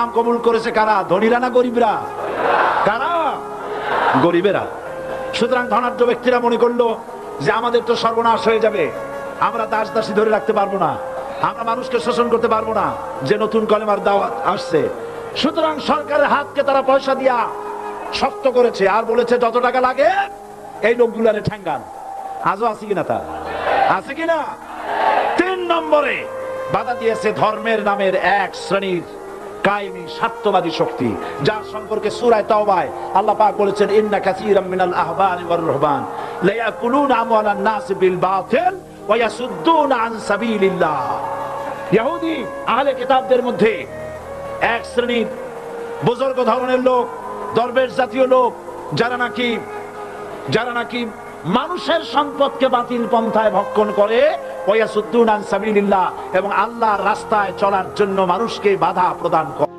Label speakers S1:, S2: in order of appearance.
S1: নাম কবুল করেছে কারা? ধনীরা না গরিবরা? কারা? গরিবেরা। সুতরাং ধনাঢ্য ব্যক্তিরা মনে করলো যে আমাদের তো সর্বনাশ হয়ে যাবে, আমরা দাস দাসী ধরে রাখতে পারবো না, আমরা মানুষকে শোষণ করতে পারবো না, যে নতুন কলেমার দাওয়াত আসছে। সুতরাং সরকারের হাতকে তারা পয়সা দিয়া শক্ত করেছে আর বলেছে যত টাকা লাগে এই লোকগুলারে ঠ্যাঙ্গান। আজও আছে কিনা? তা আছে কিনা? 3 নম্বরে বাধা দিয়েছে ধর্মের নামের এক শ্রেণীর কায়েমি স্বার্থবাদী শক্তি, যার সম্পর্কে সূরা তাওবায় আল্লাহ পাক বলেছেন ইন্না কাসীরাম মিনাল আহবারি ওয়ার রুহবান লা ইয়াকুলুনা আমওয়ালান নাস বিল বাতিল ওয়া ইয়াসুদ্দুনা আন সাবিলিল্লাহ। ইহুদি আহলে কিতাবদের মধ্যে এক শ্রেণীর বুজুর্গ ধরনের লোক, দরবেশ জাতীয় লোক, যারা নাকি মানুষের সম্পদকে বাতিল পন্থায় ভক্ষণ করে, ওয়া ইয়াসুদ্দুনা আন সাবিলিল্লাহ, এবং আল্লাহর রাস্তায় চলার জন্য মানুষকে বাধা প্রদান করে।